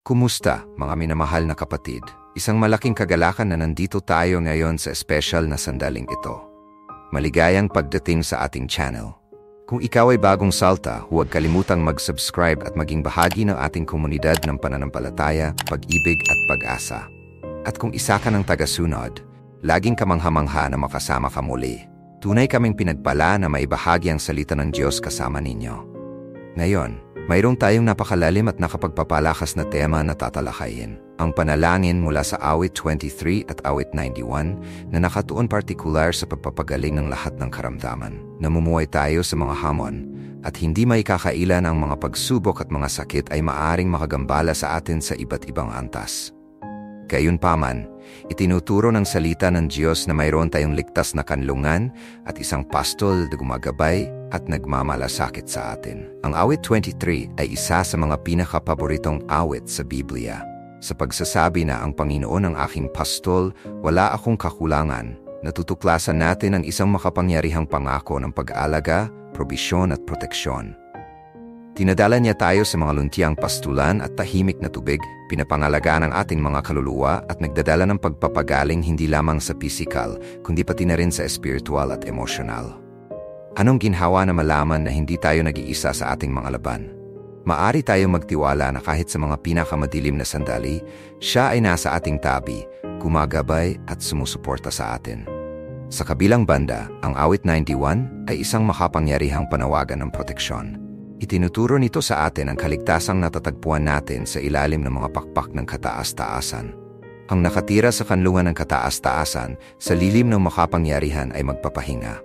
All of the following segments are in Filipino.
Kumusta, mga minamahal na kapatid? Isang malaking kagalakan na nandito tayo ngayon sa espesyal na sandaling ito. Maligayang pagdating sa ating channel. Kung ikaw ay bagong salta, huwag kalimutang mag-subscribe at maging bahagi ng ating komunidad ng pananampalataya, pag-ibig at pag-asa. At kung isa ka ng tagasunod, laging kamangha-mangha na makasama ka muli. Tunay kaming pinagpala na maibahagi ang salita ng Diyos kasama ninyo. Ngayon, mayroong tayong napakalalim at nakapagpapalakas na tema na tatalakayin. Ang panalangin mula sa awit 23 at awit 91 na nakatuon partikular sa pagpapagaling ng lahat ng karamdaman. Namumuhay tayo sa mga hamon at hindi maikakailan ang mga pagsubok at mga sakit ay maaring makagambala sa atin sa iba't ibang antas. Gayunpaman, itinuturo ng salita ng Diyos na mayroon tayong ligtas na kanlungan at isang pastol na gumagabay at nagmamalasakit sa atin. Ang awit 23 ay isa sa mga pinakapaboritong awit sa Biblia. Sa pagsasabi na ang Panginoon ang aking pastol, wala akong kakulangan, natutuklasan natin ang isang makapangyarihang pangako ng pag-aalaga, probisyon at proteksyon. Tinadala niya tayo sa mga luntiang pastulan at tahimik na tubig, pinapangalagaan ang ating mga kaluluwa at nagdadala ng pagpapagaling hindi lamang sa pisikal, kundi pati na rin sa espiritual at emosyonal. Anong ginhawa na malaman na hindi tayo nag-iisa sa ating mga laban? Maari tayong magtiwala na kahit sa mga pinakamadilim na sandali, siya ay nasa ating tabi, gumagabay at sumusuporta sa atin. Sa kabilang banda, ang awit 91 ay isang makapangyarihang panawagan ng proteksyon. Itinuturo nito sa atin ang kaligtasang natatagpuan natin sa ilalim ng mga pakpak ng kataas-taasan. Ang nakatira sa kanlungan ng kataas-taasan sa lilim ng makapangyarihan ay magpapahinga.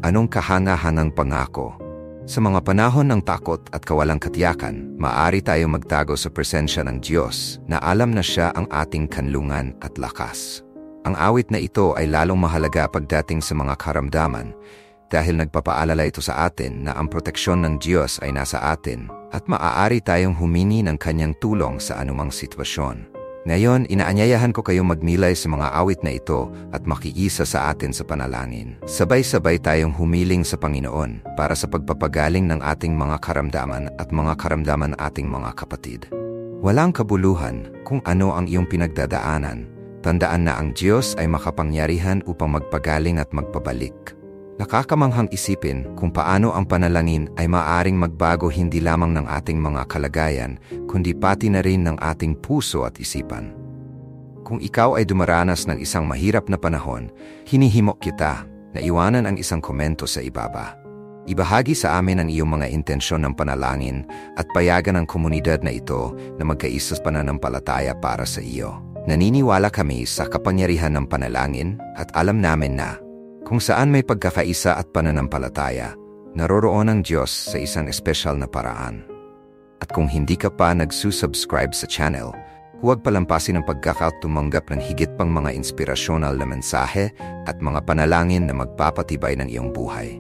Anong kahangahangang pangako? Sa mga panahon ng takot at kawalang katiyakan, maaari tayong magtago sa presensya ng Diyos na alam na siya ang ating kanlungan at lakas. Ang awit na ito ay lalong mahalaga pagdating sa mga karamdaman dahil nagpapaalala ito sa atin na ang proteksyon ng Diyos ay nasa atin at maaari tayong humingi ng kanyang tulong sa anumang sitwasyon. Ngayon, inaanyayahan ko kayong magmilay sa mga awit na ito at makiisa sa atin sa panalangin. Sabay-sabay tayong humiling sa Panginoon para sa pagpapagaling ng ating mga karamdaman at mga karamdaman ating mga kapatid. Walang kabuluhan kung ano ang iyong pinagdadaanan. Tandaan na ang Diyos ay makapangyarihan upang magpagaling at magpabalik. Nakakamanghang isipin kung paano ang panalangin ay maaaring magbago hindi lamang ng ating mga kalagayan, kundi pati na rin ng ating puso at isipan. Kung ikaw ay dumaranas ng isang mahirap na panahon, hinihimok kita na iwanan ang isang komento sa ibaba. Ibahagi sa amin ang iyong mga intensyon ng panalangin at payagan ang komunidad na ito na magkaisa sa pananampalataya para sa iyo. Naniniwala kami sa kapangyarihan ng panalangin at alam namin na kung saan may pagkakaisa at pananampalataya, naroroon ang Diyos sa isang espesyal na paraan. At kung hindi ka pa nagsusubscribe sa channel, huwag palampasin ang pagkakatumanggap ng higit pang mga inspirasyonal na mensahe at mga panalangin na magpapatibay ng iyong buhay.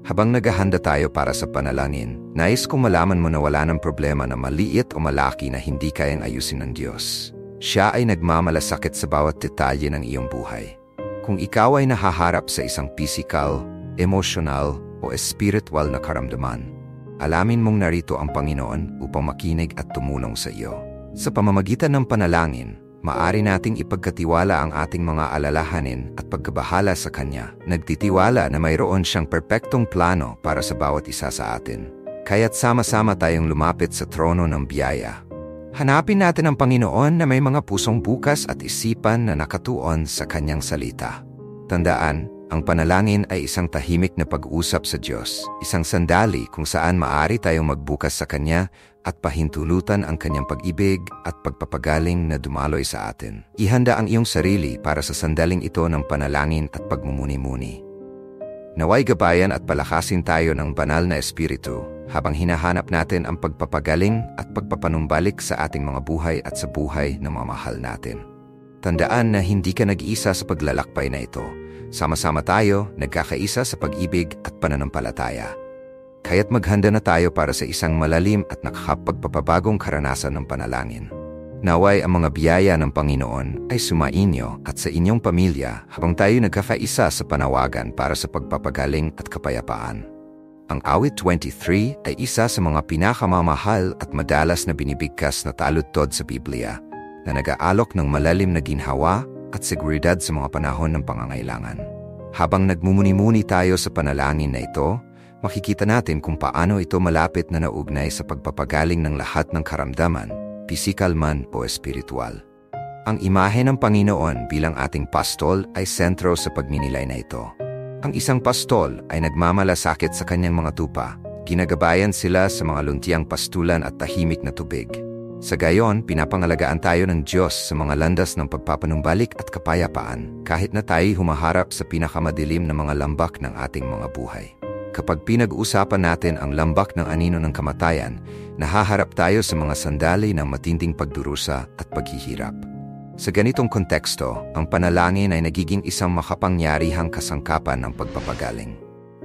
Habang naghahanda tayo para sa panalangin, nais kong malaman mo na wala ng problema na maliit o malaki na hindi kayang ayusin ng Diyos. Siya ay nagmamalasakit sa bawat detalye ng iyong buhay. Kung ikaw ay nahaharap sa isang physical, emotional o spiritual na karamdaman, alamin mong narito ang Panginoon upang makinig at tumulong sa iyo. Sa pamamagitan ng panalangin, maaari nating ipagkatiwala ang ating mga alalahanin at pagkabahala sa Kanya. Nagtitiwala na mayroon siyang perpektong plano para sa bawat isa sa atin. Kaya't sama-sama tayong lumapit sa trono ng biyaya. Hanapin natin ang Panginoon na may mga pusong bukas at isipan na nakatuon sa Kanyang salita. Tandaan, ang panalangin ay isang tahimik na pag-usap sa Diyos, isang sandali kung saan maaari tayong magbukas sa Kanya at pahintulutan ang Kanyang pag-ibig at pagpapagaling na dumaloy sa atin. Ihanda ang iyong sarili para sa sandaling ito ng panalangin at pagmumuni-muni. Naway gabayan at palakasin tayo ng banal na espiritu habang hinahanap natin ang pagpapagaling at pagpapanumbalik sa ating mga buhay at sa buhay ng mga mahal natin. Tandaan na hindi ka nag-iisa sa paglalakbay na ito. Sama-sama tayo, nagkakaisa sa pag-ibig at pananampalataya. Kaya't maghanda na tayo para sa isang malalim at nakakapagpapabagong karanasan ng panalangin. Naway ang mga biyaya ng Panginoon ay sumainyo at sa inyong pamilya habang tayo nagkakaisa sa panawagan para sa pagpapagaling at kapayapaan. Ang awit 23 ay isa sa mga pinakamamahal at madalas na binibigkas na taludtod sa Biblia na nag-aalok ng malalim na ginhawa at seguridad sa mga panahon ng pangangailangan. Habang nagmumuni-muni tayo sa panalangin na ito, makikita natin kung paano ito malapit na naugnay sa pagpapagaling ng lahat ng karamdaman, pisikal man o espiritual. Ang imahe ng Panginoon bilang ating pastol ay sentro sa pagninilay na ito. Ang isang pastol ay nagmamalasakit sa kanyang mga tupa. Ginagabayan sila sa mga luntiang pastulan at tahimik na tubig. Sa gayon, pinapangalagaan tayo ng Diyos sa mga landas ng pagpapanumbalik at kapayapaan kahit na tayo humaharap sa pinakamadilim na mga lambak ng ating mga buhay. Kapag pinag-uusapan natin ang lambak ng anino ng kamatayan, nahaharap tayo sa mga sandali ng matinding pagdurusa at paghihirap. Sa ganitong konteksto, ang panalangin ay nagiging isang makapangyarihang kasangkapan ng pagpapagaling.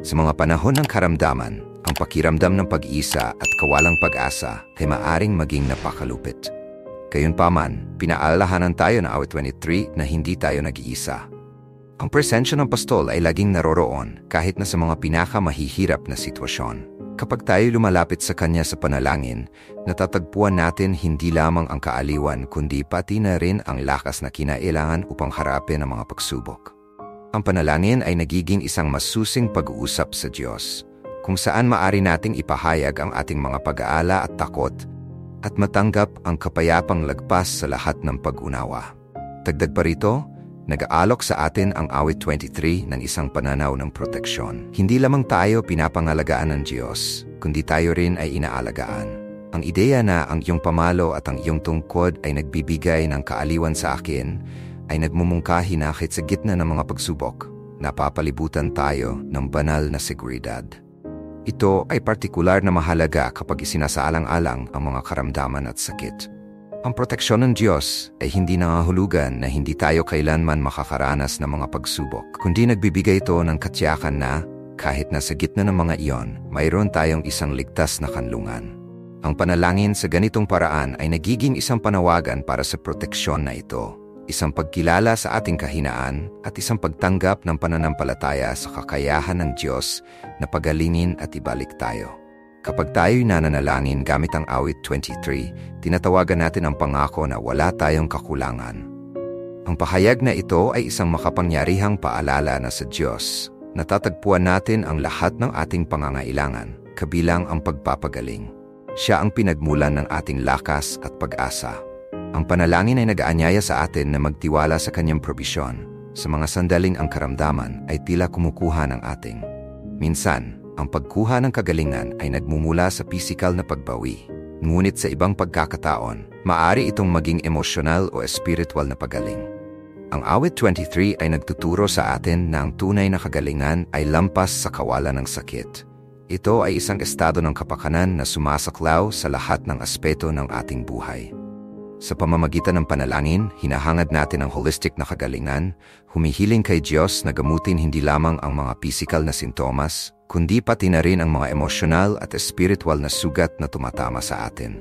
Sa mga panahon ng karamdaman, ang pakiramdam ng pag-isa at kawalang pag-asa ay maaring maging napakalupit. Gayunpaman, pinaalahanan tayo na awit 23 na hindi tayo nag-iisa. Ang presensya ng pastol ay laging naroroon kahit na sa mga pinakamahihirap na sitwasyon. Kapag tayo lumalapit sa kanya sa panalangin, natatagpuan natin hindi lamang ang kaaliwan kundi pati na rin ang lakas na kinailangan upang harapin ang mga pagsubok. Ang panalangin ay nagiging isang masusing pag-uusap sa Diyos, kung saan maari nating ipahayag ang ating mga pag-aala at takot at matanggap ang kapayapang lagpas sa lahat ng pag-unawa. Dagdag pa rito, nag-aalok sa atin ang awit 23 ng isang pananaw ng proteksyon. Hindi lamang tayo pinapangalagaan ng Diyos, kundi tayo rin ay inaalagaan. Ang ideya na ang iyong pamalo at ang iyong tungkod ay nagbibigay ng kaaliwan sa akin ay nagmumungkahi na kahit sa gitna ng mga pagsubok, napapalibutan tayo ng banal na seguridad. Ito ay partikular na mahalaga kapag isinasaalang-alang ang mga karamdaman at sakit. Ang proteksyon ng Diyos ay hindi nangahulugan na hindi tayo kailanman makakaranas ng mga pagsubok, kundi nagbibigay ito ng katiyakan na kahit nasa gitna ng mga iyon, mayroon tayong isang ligtas na kanlungan. Ang panalangin sa ganitong paraan ay nagiging isang panawagan para sa proteksyon na ito, isang pagkilala sa ating kahinaan at isang pagtanggap ng pananampalataya sa kakayahan ng Diyos na pagalingin at ibalik tayo. Kapag tayo'y nananalangin gamit ang awit 23, tinatawagan natin ang pangako na wala tayong kakulangan. Ang pahayag na ito ay isang makapangyarihang paalala na sa Diyos. Natatagpuan natin ang lahat ng ating pangangailangan, kabilang ang pagpapagaling. Siya ang pinagmulan ng ating lakas at pag-asa. Ang panalangin ay nag-aanyaya sa atin na magtiwala sa kanyang probisyon. Sa mga sandaling ang karamdaman ay tila kumukuha ng ating. Minsan, ang pagkuha ng kagalingan ay nagmumula sa pisikal na pagbawi. Ngunit sa ibang pagkakataon, maaari itong maging emosyonal o espiritual na pagaling. Ang awit 23 ay nagtuturo sa atin na ang tunay na kagalingan ay lampas sa kawalan ng sakit. Ito ay isang estado ng kapakanan na sumasaklaw sa lahat ng aspeto ng ating buhay. Sa pamamagitan ng panalangin, hinahangad natin ang holistic na kagalingan, humihiling kay Diyos na gamutin hindi lamang ang mga pisikal na sintomas, kundi pati na rin ang mga emosyonal at espiritual na sugat na tumatama sa atin.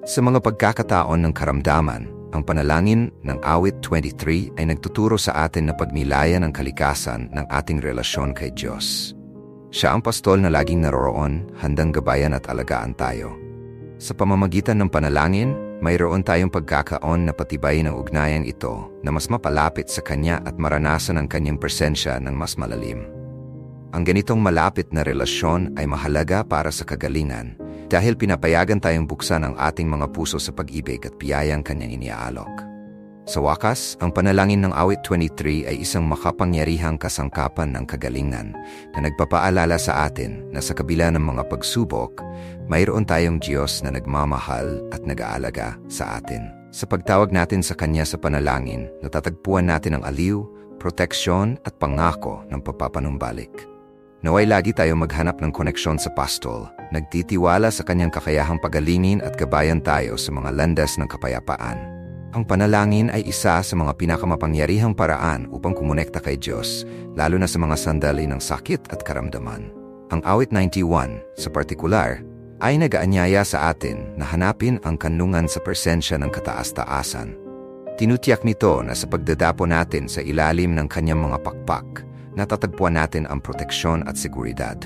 Sa mga pagkakataon ng karamdaman, ang panalangin ng awit 23 ay nagtuturo sa atin na pagnilayan ang kalikasan ng ating relasyon kay Diyos. Siya ang pastol na laging naroroon, handang gabayan at alagaan tayo. Sa pamamagitan ng panalangin, mayroon tayong pagkakaon na patibayin ang ugnayang ito na mas mapalapit sa Kanya at maranasan ang Kanyang presensya ng mas malalim. Ang ganitong malapit na relasyon ay mahalaga para sa kagalingan dahil pinapayagan tayong buksan ang ating mga puso sa pag-ibig at biyayang Kanyang iniaalok. Sa wakas, ang panalangin ng awit 23 ay isang makapangyarihang kasangkapan ng kagalingan na nagpapaalala sa atin na sa kabila ng mga pagsubok, mayroon tayong Diyos na nagmamahal at nag-aalaga sa atin. Sa pagtawag natin sa Kanya sa panalangin, natatagpuan natin ang aliw, proteksyon at pangako ng pagpapanumbalik. Naway lagi tayong maghanap ng koneksyon sa pastol, nagtitiwala sa Kanyang kakayahang pagalingin at gabayan tayo sa mga landas ng kapayapaan. Ang panalangin ay isa sa mga pinakamakapangyarihang paraan upang kumonekta kay Diyos, lalo na sa mga sandali ng sakit at karamdaman. Ang awit 91, sa partikular, ay nag-aanyaya sa atin na hanapin ang kanlungan sa presensya ng kataas-taasan. Tinutiyak nito na sa pagdadapo natin sa ilalim ng Kanyang mga pakpak, natatagpuan natin ang proteksyon at seguridad.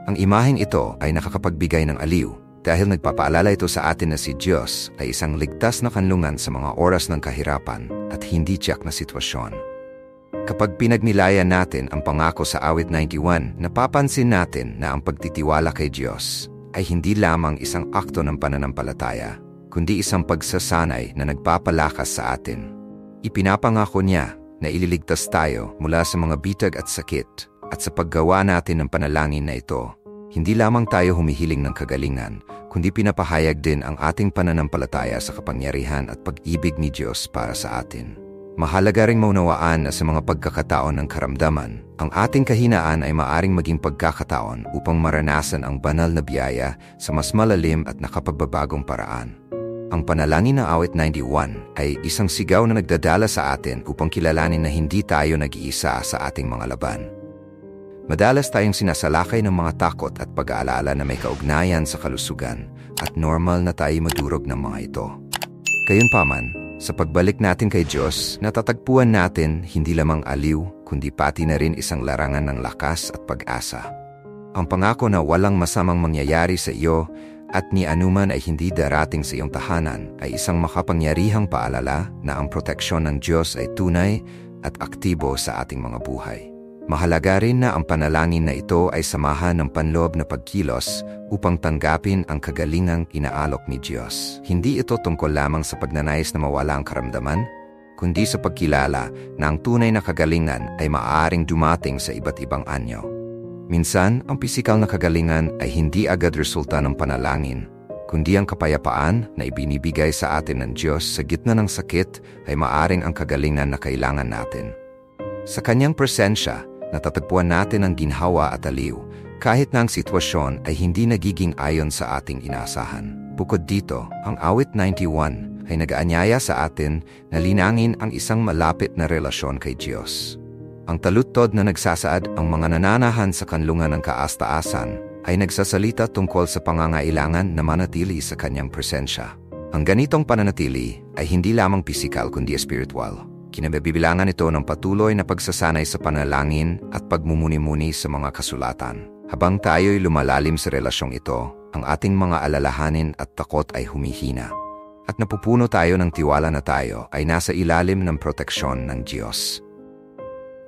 Ang imaheng ito ay nakakapagbigay ng aliw dahil nagpapaalala ito sa atin na si Diyos ay isang ligtas na kanlungan sa mga oras ng kahirapan at hindi tiyak na sitwasyon. Kapag pinagnilayan natin ang pangako sa awit 91, napapansin natin na ang pagtitiwala kay Diyos ay hindi lamang isang akto ng pananampalataya, kundi isang pagsasanay na nagpapalakas sa atin. Ipinapangako niya na ililigtas tayo mula sa mga bitag at sakit, at sa paggawa natin ng panalangin na ito, hindi lamang tayo humihiling ng kagalingan, kundi pinapahayag din ang ating pananampalataya sa kapangyarihan at pag-ibig ni Diyos para sa atin. Mahalaga ring maunawaan na sa mga pagkakataon ng karamdaman, ang ating kahinaan ay maaring maging pagkakataon upang maranasan ang banal na biyaya sa mas malalim at nakapagbabagong paraan. Ang panalangin ng awit 91 ay isang sigaw na nagdadala sa atin upang kilalanin na hindi tayo nag-iisa sa ating mga laban. Madalas tayong sinasalakay ng mga takot at pag-aalala na may kaugnayan sa kalusugan at normal na tayo madurog ng mga ito. Gayunpaman, sa pagbalik natin kay Diyos, natatagpuan natin hindi lamang aliw, kundi pati na rin isang larangan ng lakas at pag-asa. Ang pangako na walang masamang mangyayari sa iyo at ni anuman ay hindi darating sa iyong tahanan ay isang makapangyarihang paalala na ang proteksyon ng Diyos ay tunay at aktibo sa ating mga buhay. Mahalaga rin na ang panalangin na ito ay samahan ng panloob na pagkilos upang tanggapin ang kagalingang inaalok ni Diyos. Hindi ito tungkol lamang sa pagnanais na mawala ang karamdaman, kundi sa pagkilala na ang tunay na kagalingan ay maaaring dumating sa iba't ibang anyo. Minsan, ang pisikal na kagalingan ay hindi agad resulta ng panalangin, kundi ang kapayapaan na ibinibigay sa atin ng Diyos sa gitna ng sakit ay maaaring ang kagalingan na kailangan natin. Sa kanyang presensya, natatagpuan natin ang ginhawa at aliw, kahit na ang sitwasyon ay hindi nagiging ayon sa ating inaasahan. Bukod dito, ang awit 91 ay nag-aanyaya sa atin na linangin ang isang malapit na relasyon kay Diyos. Ang taludtod na nagsasaad ang mga nananahan sa kanlungan ng kaasta-asan ay nagsasalita tungkol sa pangangailangan na manatili sa kanyang presensya. Ang ganitong pananatili ay hindi lamang pisikal kundi espiritual. Kinabibilangan ito ng patuloy na pagsasanay sa panalangin at pagmumuni-muni sa mga kasulatan. Habang tayo'y lumalalim sa relasyong ito, ang ating mga alalahanin at takot ay humihina. At napupuno tayo ng tiwala na tayo ay nasa ilalim ng proteksyon ng Diyos.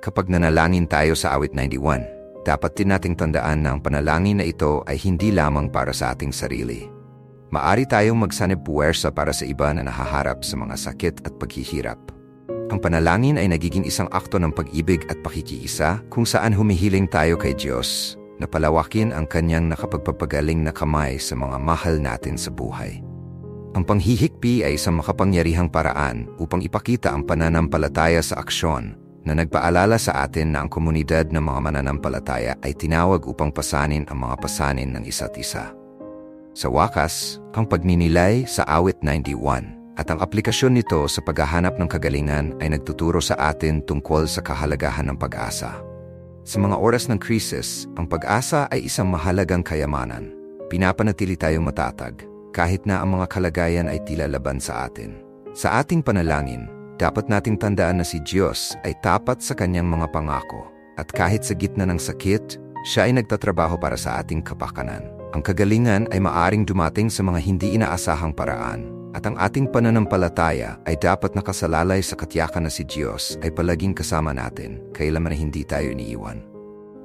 Kapag nanalangin tayo sa awit 91, dapat din nating tandaan na ang panalangin na ito ay hindi lamang para sa ating sarili. Maari tayong magsanib puwersa para sa iba na nahaharap sa mga sakit at paghihirap. Ang panalangin ay nagiging isang akto ng pag-ibig at pakikiisa kung saan humihiling tayo kay Diyos na palawakin ang kanyang nakapagpapagaling na kamay sa mga mahal natin sa buhay. Ang panghihikbi ay isang makapangyarihang paraan upang ipakita ang pananampalataya sa aksyon na nagpaalala sa atin na ang komunidad ng mga mananampalataya ay tinawag upang pasanin ang mga pasanin ng isa't isa. Sa wakas, ang pagninilay sa awit 91 at ang aplikasyon nito sa paghahanap ng kagalingan ay nagtuturo sa atin tungkol sa kahalagahan ng pag-asa. Sa mga oras ng krisis, ang pag-asa ay isang mahalagang kayamanan. Pinapanatili tayong matatag, kahit na ang mga kalagayan ay tila laban sa atin. Sa ating panalangin, dapat nating tandaan na si Diyos ay tapat sa kanyang mga pangako, at kahit sa gitna ng sakit, siya ay nagtatrabaho para sa ating kapakanan. Ang kagalingan ay maaring dumating sa mga hindi inaasahang paraan, at ang ating pananampalataya ay dapat nakasalalay sa katiyakan na si Diyos ay palaging kasama natin, kailanman na hindi tayo iniiwan.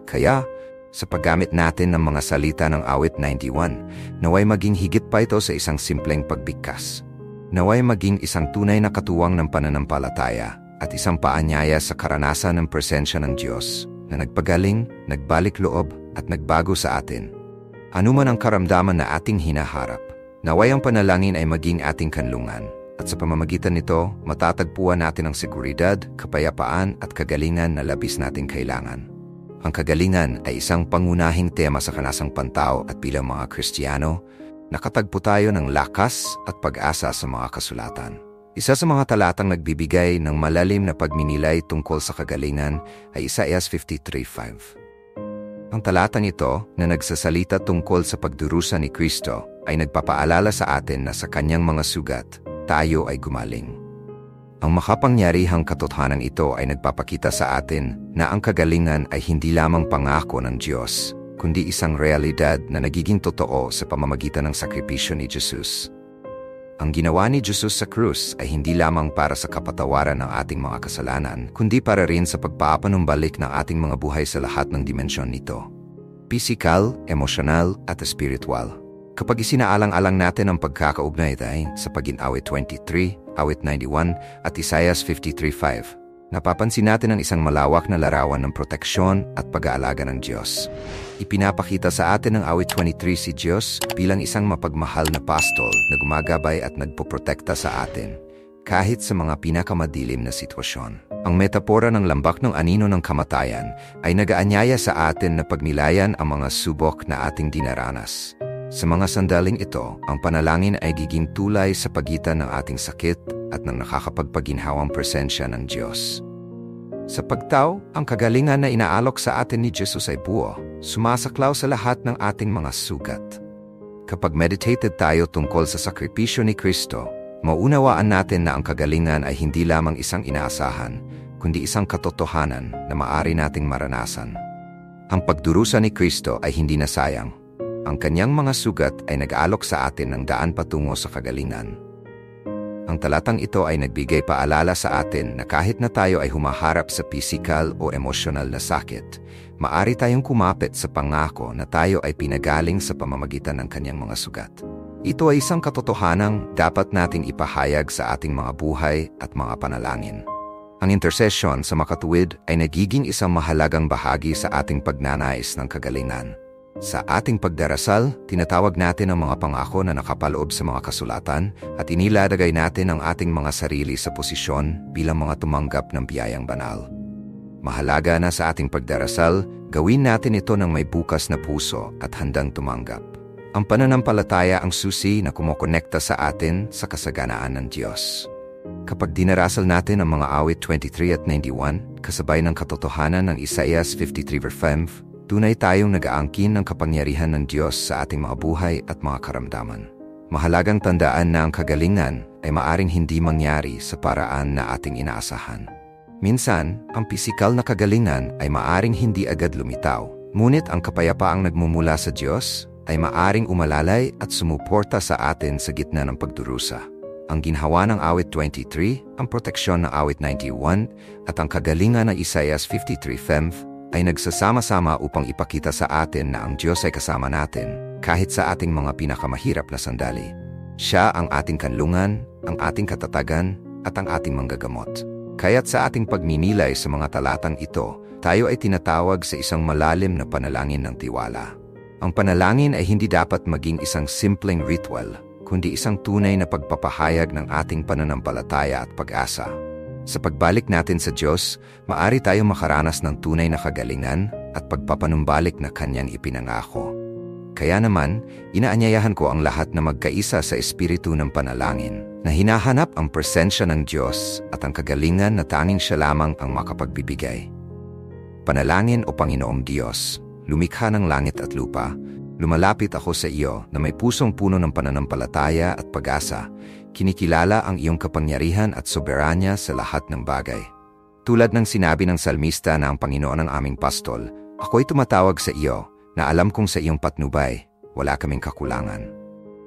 Kaya, sa paggamit natin ng mga salita ng awit 91, naway maging higit pa ito sa isang simpleng pagbigkas. Naway maging isang tunay na katuwang ng pananampalataya at isang paanyaya sa karanasan ng presensya ng Diyos na nagpagaling, nagbalik loob at nagbago sa atin. Anuman ang karamdaman na ating hinaharap, naway ang panalangin ay maging ating kanlungan, at sa pamamagitan nito, matatagpuan natin ang seguridad, kapayapaan at kagalingan na labis nating kailangan. Ang kagalingan ay isang pangunahing tema sa kanasang pantao at bilang mga Kristiyano, nakatagpo tayo ng lakas at pag-asa sa mga kasulatan. Isa sa mga talatang nagbibigay ng malalim na pagminilay tungkol sa kagalingan ay Isaiah 53:5. Ang talatang ito na nagsasalita tungkol sa pagdurusa ni Kristo ay nagpapaalala sa atin na sa kanyang mga sugat, tayo ay gumaling. Ang makapangyarihang katotohanan ito ay nagpapakita sa atin na ang kagalingan ay hindi lamang pangako ng Diyos, kundi isang realidad na nagiging totoo sa pamamagitan ng sakripisyo ni Jesus. Ang ginawa ni Jesus sa krus ay hindi lamang para sa kapatawaran ng ating mga kasalanan, kundi para rin sa pagpapanumbalik ng ating mga buhay sa lahat ng dimensyon nito. Pisikal, emosyonal, at espiritual. Kapag isinaalang-alang natin ang pagkakaugnay sa Pag-awit 23, Awit 91, at Isaiah 53:5, napapansin natin ang isang malawak na larawan ng proteksyon at pag-aalaga ng Diyos. Ipinapakita sa atin ng Awit 23 si Diyos bilang isang mapagmahal na pastol na gumagabay at nagpoprotekta sa atin, kahit sa mga pinakamadilim na sitwasyon. Ang metapora ng lambak ng anino ng kamatayan ay nagaanyaya sa atin na pagnilayan ang mga subok na ating dinaranas. Sa mga sandaling ito, ang panalangin ay giging tulay sa pagitan ng ating sakit at ng nakakapagpaginhawang presensya ng Diyos. Sa pagtaw, ang kagalingan na inaalok sa atin ni Jesus ay buo, sumasaklaw sa lahat ng ating mga sugat. Kapag meditated tayo tungkol sa sakripisyo ni Kristo, maunawaan natin na ang kagalingan ay hindi lamang isang inaasahan, kundi isang katotohanan na maaari nating maranasan. Ang pagdurusa ni Kristo ay hindi nasayang. Ang kanyang mga sugat ay nag-aalok sa atin ng daan patungo sa kagalingan. Ang talatang ito ay nagbigay paalala sa atin na kahit na tayo ay humaharap sa pisikal o emosyonal na sakit, maaari tayong kumapit sa pangako na tayo ay pinagaling sa pamamagitan ng kanyang mga sugat. Ito ay isang katotohanang dapat nating ipahayag sa ating mga buhay at mga panalangin. Ang intercession sa makatuwid ay nagiging isang mahalagang bahagi sa ating pagnanais ng kagalingan. Sa ating pagdarasal, tinatawag natin ang mga pangako na nakapaloob sa mga kasulatan at inilalagay natin ang ating mga sarili sa posisyon bilang mga tumanggap ng biyayang banal. Mahalaga na sa ating pagdarasal, gawin natin ito ng may bukas na puso at handang tumanggap. Ang pananampalataya ang susi na kumokonekta sa atin sa kasaganaan ng Diyos. Kapag dinarasal natin ang mga awit 23 at 91, kasabay ng katotohanan ng Isaiah 53:5, tunay tayong nag-aangkin ng kapangyarihan ng Diyos sa ating mga buhay at mga karamdaman. Mahalagang tandaan na ang kagalingan ay maaring hindi mangyari sa paraan na ating inaasahan. Minsan, ang pisikal na kagalingan ay maaring hindi agad lumitaw, ngunit ang kapayapaang nagmumula sa Diyos ay maaring umalalay at sumuporta sa atin sa gitna ng pagdurusa. Ang ginhawa ng awit 23, ang proteksyon ng awit 91, at ang kagalingan ng Isaiah 53:5 ay nagsasama-sama upang ipakita sa atin na ang Diyos ay kasama natin kahit sa ating mga pinakamahirap na sandali. Siya ang ating kanlungan, ang ating katatagan, at ang ating manggagamot. Kaya't sa ating pagninilay sa mga talatang ito, tayo ay tinatawag sa isang malalim na panalangin ng tiwala. Ang panalangin ay hindi dapat maging isang simpleng ritual, kundi isang tunay na pagpapahayag ng ating pananampalataya at pag-asa. Sa pagbalik natin sa Diyos, maaari tayong makaranas ng tunay na kagalingan at pagpapanumbalik na Kanyang ipinangako. Kaya naman, inaanyayahan ko ang lahat na magkaisa sa espiritu ng panalangin, na hinahanap ang presensya ng Diyos at ang kagalingan na tanging Siya lamang ang makapagbibigay. Panalangin o Panginoong Diyos, lumikha ng langit at lupa, lumalapit ako sa iyo na may pusong puno ng pananampalataya at pag-asa. Kinikilala ang iyong kapangyarihan at soberanya sa lahat ng bagay. Tulad ng sinabi ng salmista na ang Panginoon ang aming pastol, ako'y tumatawag sa iyo na alam kong sa iyong patnubay, wala kaming kakulangan.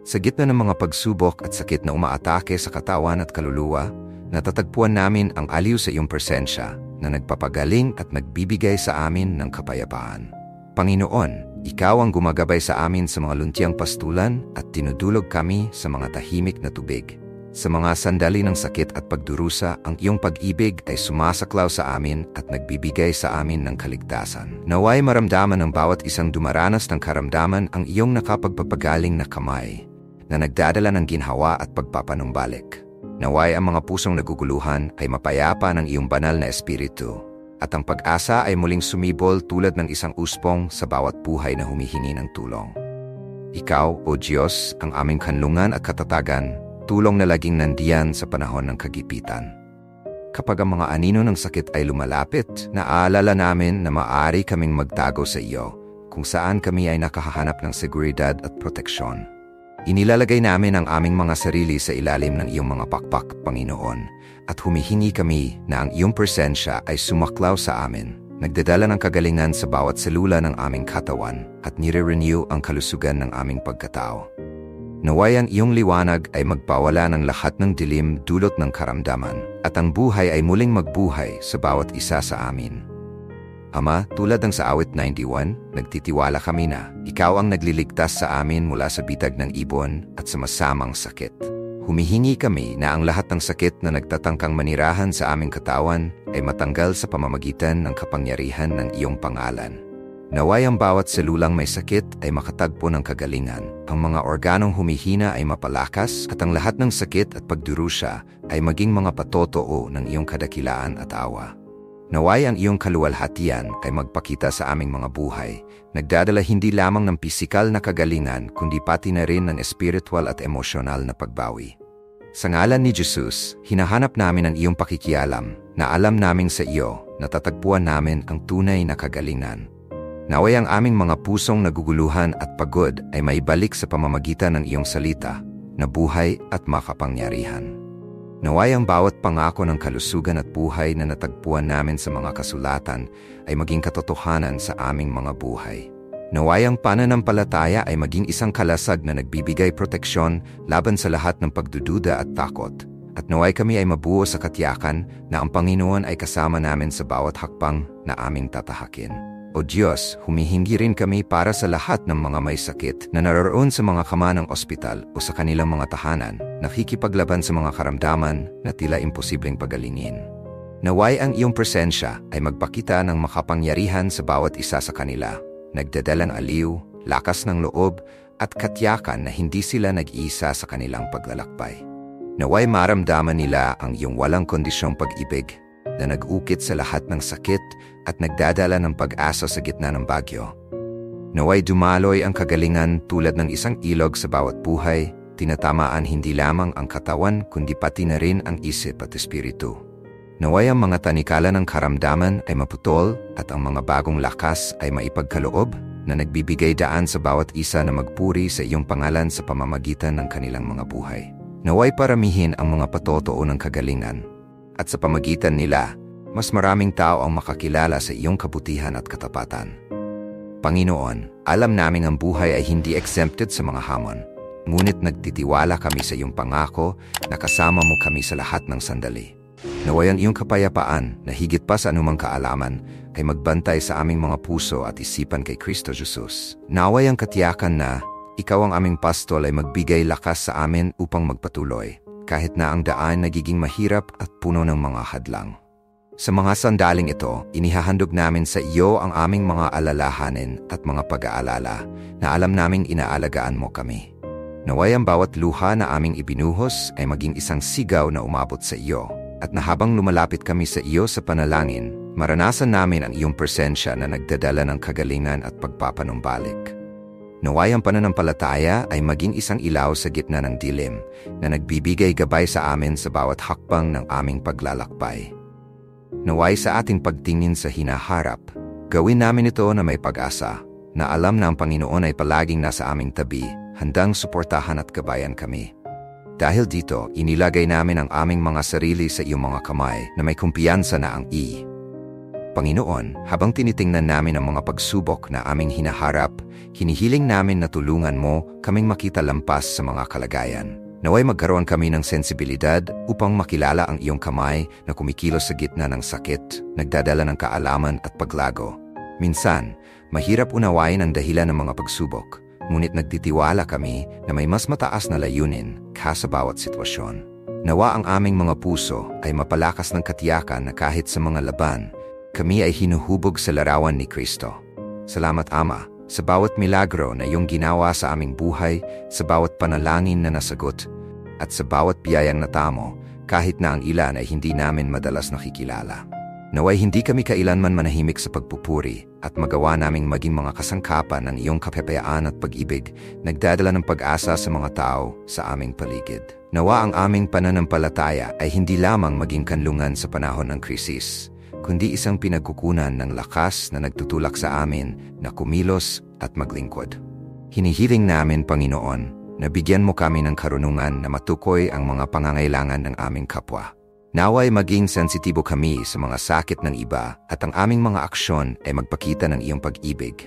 Sa gitna ng mga pagsubok at sakit na umaatake sa katawan at kaluluwa, natatagpuan namin ang aliw sa iyong presensya na nagpapagaling at nagbibigay sa amin ng kapayapaan. Panginoon, Ikaw ang gumagabay sa amin sa mga luntiang pastulan at tinudulog kami sa mga tahimik na tubig. Sa mga sandali ng sakit at pagdurusa, ang iyong pag-ibig ay sumasaklaw sa amin at nagbibigay sa amin ng kaligtasan. Naway maramdaman ng bawat isang dumaranas ng karamdaman ang iyong nakapagpapagaling na kamay na nagdadala ng ginhawa at pagpapanumbalik. Naway ang mga pusong naguguluhan ay mapayapa ng iyong banal na espiritu. At ang pag-asa ay muling sumibol tulad ng isang uspong sa bawat buhay na humihingi ng tulong. Ikaw, O Diyos, ang aming kanlungan at katatagan, tulong na laging nandiyan sa panahon ng kagipitan. Kapag ang mga anino ng sakit ay lumalapit, naaalala namin na maaari kaming magtago sa iyo, kung saan kami ay nakahahanap ng seguridad at proteksyon. Inilalagay namin ang aming mga sarili sa ilalim ng iyong mga pakpak, Panginoon, at humihingi kami na ang iyong presensya ay sumaklaw sa amin, nagdadala ng kagalingan sa bawat selula ng aming katawan at nire-renew ang kalusugan ng aming pagkatao. Naway ang iyong liwanag ay magpawala ng lahat ng dilim dulot ng karamdaman at ang buhay ay muling magbuhay sa bawat isa sa amin. Ama, tulad ng sa awit 91, nagtitiwala kami na ikaw ang nagliligtas sa amin mula sa bitag ng ibon at sa masamang sakit. Humihingi kami na ang lahat ng sakit na nagtatangkang manirahan sa aming katawan ay matanggal sa pamamagitan ng kapangyarihan ng iyong pangalan. Naway ang bawat selulang may sakit ay makatagpo ng kagalingan, ang mga organong humihina ay mapalakas at ang lahat ng sakit at pagdurusa ay maging mga patotoo ng iyong kadakilaan at awa. Naway ang iyong kaluwalhatian ay magpakita sa aming mga buhay, nagdadala hindi lamang ng pisikal na kagalingan kundi pati na rin ng espiritual at emosyonal na pagbawi. Sa ngalan ni Jesus, hinahanap namin ang iyong pakikialam na alam namin sa iyo na tatagpuan namin ang tunay na kagalingan. Naway ang aming mga pusong naguguluhan at pagod ay maibalik sa pamamagitan ng iyong salita na buhay at makapangyarihan. Naway ang bawat pangako ng kalusugan at buhay na natagpuan namin sa mga kasulatan ay maging katotohanan sa aming mga buhay. Naway ang pananampalataya ay maging isang kalasag na nagbibigay proteksyon laban sa lahat ng pagdududa at takot. At naway kami ay mabuo sa katiyakan na ang Panginoon ay kasama namin sa bawat hakbang na aming tatahakin. O Diyos, humihingi rin kami para sa lahat ng mga may sakit na naroon sa mga kama ng ospital o sa kanilang mga tahanan, nakikipaglaban sa mga karamdaman na tila imposibleng pagalingin. Naway ang iyong presensya ay magpakita ng makapangyarihan sa bawat isa sa kanila, nagdadalang aliw, lakas ng loob, at katiyakan na hindi sila nag-iisa sa kanilang paglalakbay. Naway maramdaman nila ang iyong walang kondisyong pag-ibig na nag-ukit sa lahat ng sakit at nagdadala ng pag-asa sa gitna ng bagyo. Naway dumaloy ang kagalingan tulad ng isang ilog sa bawat buhay, tinatamaan hindi lamang ang katawan kundi pati na rin ang isip at espiritu. Naway ang mga tanikala ng karamdaman ay maputol at ang mga bagong lakas ay maipagkaloob na nagbibigay daan sa bawat isa na magpuri sa iyong pangalan sa pamamagitan ng kanilang mga buhay. Naway paramihin ang mga patotoo ng kagalingan at sa pamagitan nila, mas maraming tao ang makakilala sa iyong kabutihan at katapatan. Panginoon, alam naming ang buhay ay hindi exempted sa mga hamon, ngunit nagtitiwala kami sa iyong pangako na kasama mo kami sa lahat ng sandali. Naway ang iyong kapayapaan na higit pa sa anumang kaalaman ay magbantay sa aming mga puso at isipan kay Kristo Jesus. Naway ang katiyakan na ikaw ang aming pastol ay magbigay lakas sa amin upang magpatuloy, kahit na ang daan nagiging mahirap at puno ng mga hadlang. Sa mga sandaling ito, inihahandog namin sa iyo ang aming mga alalahanin at mga pag-aalala na alam naming inaalagaan mo kami. Naway ang bawat luha na aming ibinuhos ay maging isang sigaw na umabot sa iyo, at na habang lumalapit kami sa iyo sa panalangin, maranasan namin ang iyong presensya na nagdadala ng kagalingan at pagpapanumbalik. Naway ang pananampalataya ay maging isang ilaw sa gitna ng dilim na nagbibigay gabay sa amin sa bawat hakbang ng aming paglalakbay. Naway sa ating pagtingin sa hinaharap, gawin namin ito na may pag-asa, na alam na ang Panginoon ay palaging nasa aming tabi, handang suportahan at gabayan kami. Dahil dito, inilagay namin ang aming mga sarili sa iyong mga kamay na may kumpiyansa na ang Panginoon, habang tinitingnan namin ang mga pagsubok na aming hinaharap, hinihiling namin na tulungan mo kaming makita lampas sa mga kalagayan. Naway magkaroon kami ng sensibilidad upang makilala ang iyong kamay na kumikilos sa gitna ng sakit, nagdadala ng kaalaman at paglago. Minsan, mahirap unawain ang dahilan ng mga pagsubok, ngunit nagtitiwala kami na may mas mataas na layunin sa bawat sitwasyon. Nawa ang aming mga puso ay mapalakas ng katiyakan na kahit sa mga laban, kami ay hinuhubog sa larawan ni Kristo. Salamat, Ama, sa bawat milagro na iyong ginawa sa aming buhay, sa bawat panalangin na nasagot, at sa bawat biyayang natamo, kahit na ang ilan ay hindi namin madalas nakikilala. Naway hindi kami kailanman manahimik sa pagpupuri at magawa naming maging mga kasangkapan ng iyong kapayapaan at pag-ibig, nagdadala ng pag-asa sa mga tao sa aming paligid. Nawa ang aming pananampalataya ay hindi lamang maging kanlungan sa panahon ng krisis, kundi isang pinagkukunan ng lakas na nagtutulak sa amin na kumilos at maglingkod. Hinihiling namin, Panginoon, na bigyan mo kami ng karunungan na matukoy ang mga pangangailangan ng aming kapwa. Naway maging sensitibo kami sa mga sakit ng iba at ang aming mga aksyon ay magpakita ng iyong pag-ibig.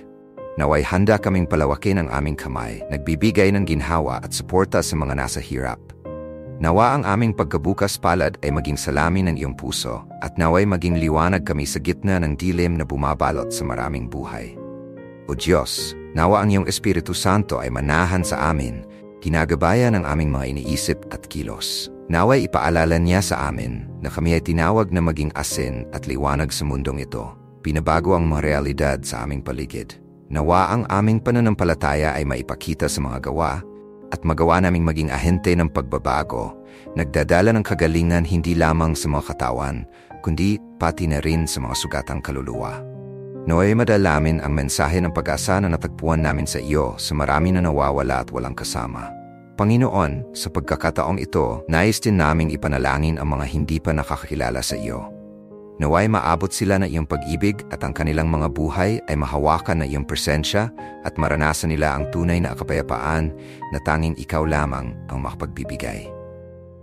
Naway handa kaming palawakin ang aming kamay, nagbibigay ng ginhawa at suporta sa mga nasa hirap. Nawa ang aming pagkabukas palad ay maging salamin ng iyong puso at naway maging liwanag kami sa gitna ng dilim na bumabalot sa maraming buhay. O Diyos, nawa ang iyong Espiritu Santo ay manahan sa amin, ginagabayan ang aming mga iniisip at kilos. Naway ipaalala niya sa amin na kami ay tinawag na maging asin at liwanag sa mundong ito, pinabago ang mga realidad sa aming paligid. Nawa ang aming pananampalataya ay maipakita sa mga gawa at magawa naming maging ahente ng pagbabago, nagdadala ng kagalingan hindi lamang sa mga katawan, kundi pati na rin sa mga sugatang kaluluwa. Naway madalamin ang mensahe ng pag-asa na natagpuan namin sa iyo sa marami na nawawala at walang kasama. Panginoon, sa pagkakataong ito, nais din naming ipanalangin ang mga hindi pa nakakakilala sa iyo. Naway maabot sila ng iyong pag-ibig at ang kanilang mga buhay ay mahawakan na iyong presensya at maranasan nila ang tunay na kapayapaan na tanging ikaw lamang ang makapagbibigay.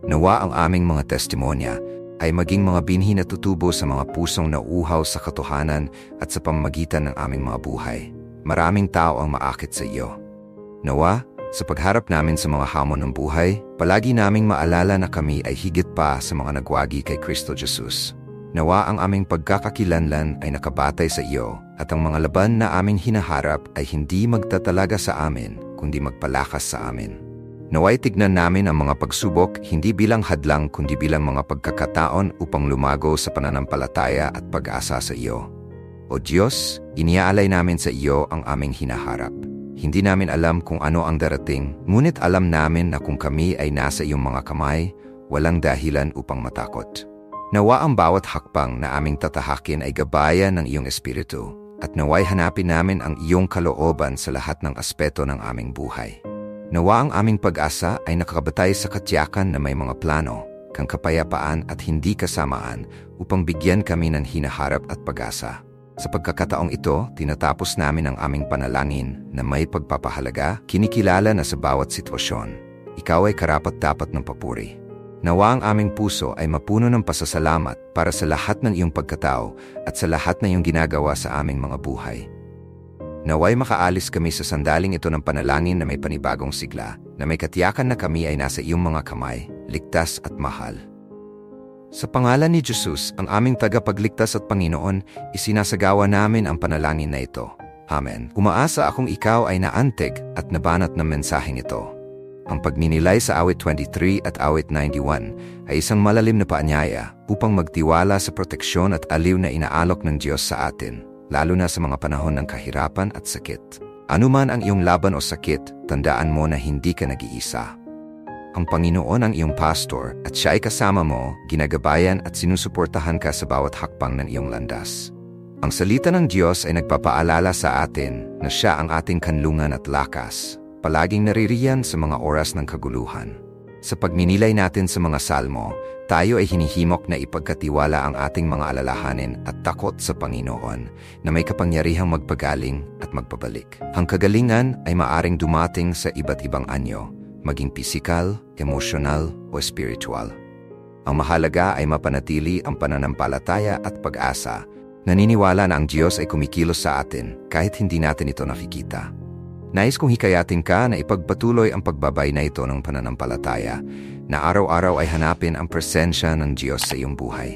Nawa ang aming mga testimonya ay maging mga binhi na tutubo sa mga pusong nauuhaw sa katotohanan at sa pamamagitan ng aming mga buhay. Maraming tao ang maakit sa iyo. Nawa, sa pagharap namin sa mga hamon ng buhay, palagi naming maalala na kami ay higit pa sa mga nagwagi kay Kristo Jesus. Nawa ang aming pagkakakilanlan ay nakabatay sa iyo at ang mga laban na aming hinaharap ay hindi magtatalaga sa amin, kundi magpalakas sa amin. Naway tignan namin ang mga pagsubok hindi bilang hadlang kundi bilang mga pagkakataon upang lumago sa pananampalataya at pag-asa sa iyo. O Diyos, iniaalay namin sa iyo ang aming hinaharap. Hindi namin alam kung ano ang darating, ngunit alam namin na kung kami ay nasa iyong mga kamay, walang dahilan upang matakot. Nawa ang bawat hakbang na aming tatahakin ay gabayan ng iyong Espiritu at naway hanapin namin ang iyong kalooban sa lahat ng aspeto ng aming buhay. Nawa ang aming pag-asa ay nakakabatay sa katiyakan na may mga plano, kang kapayapaan at hindi kasamaan upang bigyan kami ng hinaharap at pag-asa. Sa pagkakataong ito, tinatapos namin ang aming panalangin na may pagpapahalaga, kinikilala na sa bawat sitwasyon. Ikaw ay karapat-dapat ng papuri. Nawa ang aming puso ay mapuno ng pasasalamat para sa lahat ng iyong pagkatao at sa lahat na iyong ginagawa sa aming mga buhay. Naway makaalis kami sa sandaling ito ng panalangin na may panibagong sigla, na may katiyakan na kami ay nasa iyong mga kamay, ligtas at mahal. Sa pangalan ni Jesus, ang aming tagapagligtas at Panginoon, isinasagawa namin ang panalangin na ito. Amen. Umaasa akong ikaw ay naantig at nabanat ng mensaheng ito. Ang pagninilay sa awit 23 at awit 91 ay isang malalim na paanyaya upang magtiwala sa proteksyon at aliw na inaalok ng Diyos sa atin, lalo na sa mga panahon ng kahirapan at sakit. Anuman ang iyong laban o sakit, tandaan mo na hindi ka nag-iisa. Ang Panginoon ang iyong pastor at siya ay kasama mo, ginagabayan at sinusuportahan ka sa bawat hakbang ng iyong landas. Ang salita ng Diyos ay nagpapaalala sa atin na siya ang ating kanlungan at lakas, palaging naririyan sa mga oras ng kaguluhan. Sa pagninilay natin sa mga salmo, tayo ay hinihimok na ipagkatiwala ang ating mga alalahanin at takot sa Panginoon na may kapangyarihang magpagaling at magpabalik. Ang kagalingan ay maaring dumating sa iba't ibang anyo, maging pisikal, emosyonal o spiritual. Ang mahalaga ay mapanatili ang pananampalataya at pag-asa, naniniwala na ang Diyos ay kumikilos sa atin kahit hindi natin ito nakikita. Nais kong hikayatin ka na ipagpatuloy ang pagbabay na ito ng pananampalataya, na araw-araw ay hanapin ang presensya ng Diyos sa iyong buhay.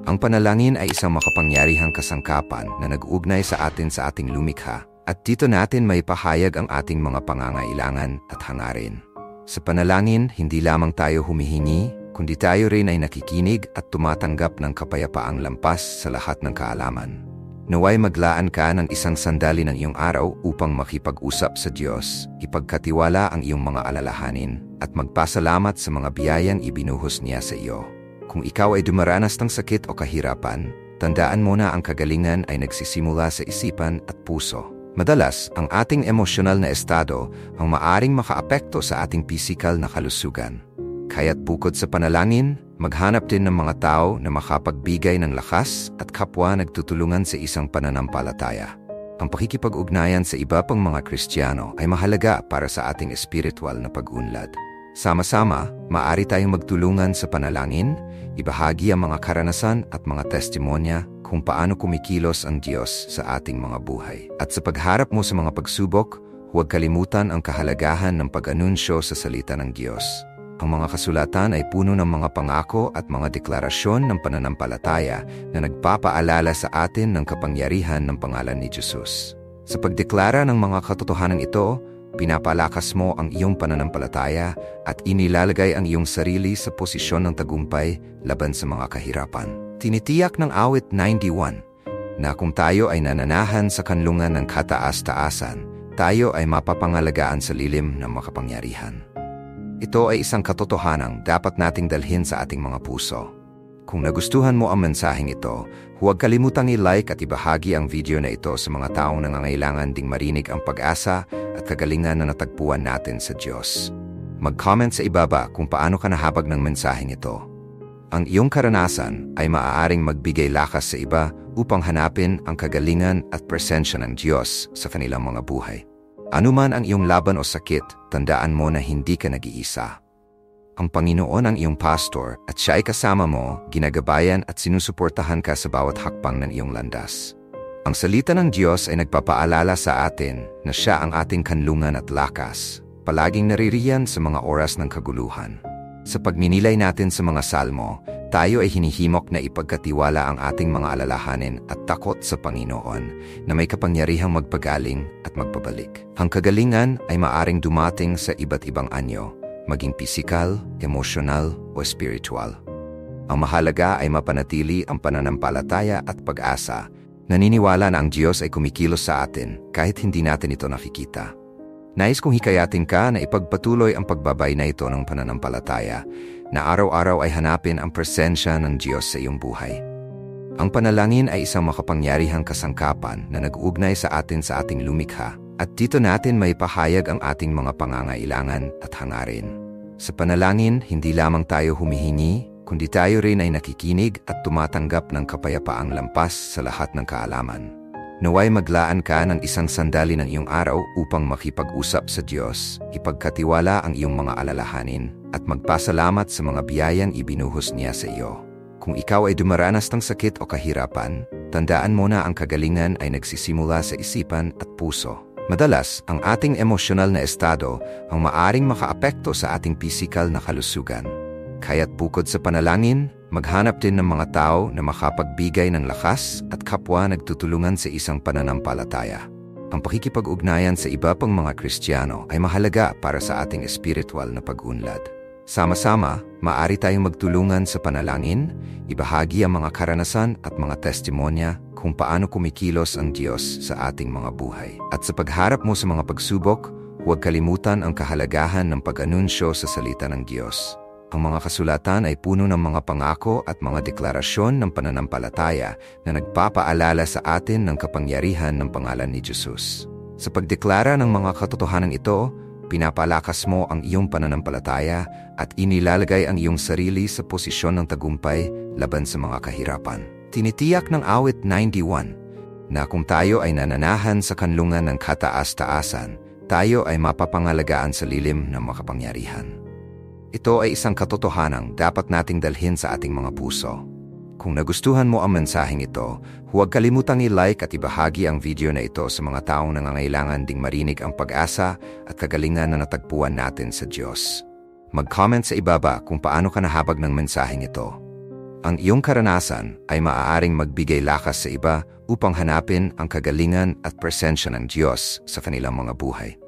Ang panalangin ay isang makapangyarihang kasangkapan na nag-uugnay sa atin sa ating lumikha, at dito natin may pahayag ang ating mga pangangailangan at hangarin. Sa panalangin, hindi lamang tayo humihingi, kundi tayo rin ay nakikinig at tumatanggap ng kapayapaang lampas sa lahat ng kaalaman. Naway maglaan ka ng isang sandali ng iyong araw upang makipag-usap sa Diyos, ipagkatiwala ang iyong mga alalahanin, at magpasalamat sa mga biyayang ibinuhos niya sa iyo. Kung ikaw ay dumaranas ng sakit o kahirapan, tandaan mo na ang kagalingan ay nagsisimula sa isipan at puso. Madalas, ang ating emosyonal na estado ang maaring makaapekto sa ating pisikal na kalusugan. Kaya't bukod sa panalangin, maghanap din ng mga tao na makapagbigay ng lakas at kapwa nagtutulungan sa isang pananampalataya. Ang pakikipag-ugnayan sa iba pang mga Kristiyano ay mahalaga para sa ating espiritual na pag-unlad. Sama-sama, maaari tayong magtulungan sa panalangin, ibahagi ang mga karanasan at mga testimonya kung paano kumikilos ang Diyos sa ating mga buhay. At sa pagharap mo sa mga pagsubok, huwag kalimutan ang kahalagahan ng pag-anunsyo sa salita ng Diyos. Ang mga kasulatan ay puno ng mga pangako at mga deklarasyon ng pananampalataya na nagpapaalala sa atin ng kapangyarihan ng pangalan ni Jesus. Sa pagdeklara ng mga katotohanan ito, pinapalakas mo ang iyong pananampalataya at inilalagay ang iyong sarili sa posisyon ng tagumpay laban sa mga kahirapan. Tinitiyak ng awit 91 na kung tayo ay nananahan sa kanlungan ng kataas-taasan, tayo ay mapapangalagaan sa lilim ng makapangyarihan. Ito ay isang katotohanang dapat nating dalhin sa ating mga puso. Kung nagustuhan mo ang mensaheng ito, huwag kalimutang i-like at ibahagi ang video na ito sa mga taong nangangailangan ding marinig ang pag-asa at kagalingan na natagpuan natin sa Diyos. Mag-comment sa ibaba kung paano ka nahabag ng mensaheng ito. Ang iyong karanasan ay maaaring magbigay lakas sa iba upang hanapin ang kagalingan at presensya ng Diyos sa kanilang mga buhay. Anuman ang iyong laban o sakit, tandaan mo na hindi ka nag-iisa. Ang Panginoon ang iyong pastor at siya ay kasama mo, ginagabayan at sinusuportahan ka sa bawat hakbang ng iyong landas. Ang salita ng Diyos ay nagpapaalala sa atin na siya ang ating kanlungan at lakas, palaging naririyan sa mga oras ng kaguluhan. Sa pagninilay natin sa mga salmo, tayo ay hinihimok na ipagkatiwala ang ating mga alalahanin at takot sa Panginoon na may kapangyarihang magpagaling at magpabalik. Ang kagalingan ay maaring dumating sa iba't ibang anyo, maging pisikal, emosyonal o spiritual. Ang mahalaga ay mapanatili ang pananampalataya at pag-asa. Naniniwala na ang Diyos ay kumikilos sa atin kahit hindi natin ito nakikita. Nais kong hikayatin ka na ipagpatuloy ang pagbabay na ito ng pananampalataya, na araw-araw ay hanapin ang presensya ng Diyos sa iyong buhay. Ang panalangin ay isang makapangyarihang kasangkapan na nag-uugnay sa atin sa ating lumikha, at dito natin may pahayag ang ating mga pangangailangan at hangarin. Sa panalangin, hindi lamang tayo humihingi, kundi tayo rin ay nakikinig at tumatanggap ng kapayapaang lampas sa lahat ng kaalaman. Naway maglaan ka ng isang sandali ng iyong araw upang makipag-usap sa Diyos, ipagkatiwala ang iyong mga alalahanin, at magpasalamat sa mga biyayang ibinuhos niya sa iyo. Kung ikaw ay dumaranas ng sakit o kahirapan, tandaan mo na ang kagalingan ay nagsisimula sa isipan at puso. Madalas, ang ating emosyonal na estado ang maaring makaapekto sa ating pisikal na kalusugan. Kaya't bukod sa panalangin, maghanap din ng mga tao na makapagbigay ng lakas at kapwa nagtutulungan sa isang pananampalataya. Ang pakikipag-ugnayan sa iba pang mga Kristiyano ay mahalaga para sa ating espiritual na pag-unlad. Sama-sama, maaari tayong magtulungan sa panalangin, ibahagi ang mga karanasan at mga testimonya kung paano kumikilos ang Diyos sa ating mga buhay. At sa pagharap mo sa mga pagsubok, huwag kalimutan ang kahalagahan ng pag-anunsyo sa salita ng Diyos. Ang mga kasulatan ay puno ng mga pangako at mga deklarasyon ng pananampalataya na nagpapaalala sa atin ng kapangyarihan ng pangalan ni Jesus. Sa pagdeklara ng mga katotohanan ito, pinapalakas mo ang iyong pananampalataya at inilalagay ang iyong sarili sa posisyon ng tagumpay laban sa mga kahirapan. Tinitiyak ng awit 91 na kung tayo ay nananahan sa kanlungan ng kataas-taasan, tayo ay mapapangalagaan sa lilim ng makapangyarihan. Ito ay isang katotohanang dapat nating dalhin sa ating mga puso. Kung nagustuhan mo ang mensaheng ito, huwag kalimutang i-like at ibahagi ang video na ito sa mga taong nangangailangan ding marinig ang pag-asa at kagalingan na natagpuan natin sa Diyos. Mag-comment sa ibaba kung paano ka nahabag ng mensaheng ito. Ang iyong karanasan ay maaaring magbigay lakas sa iba upang hanapin ang kagalingan at presensya ng Diyos sa kanilang mga buhay.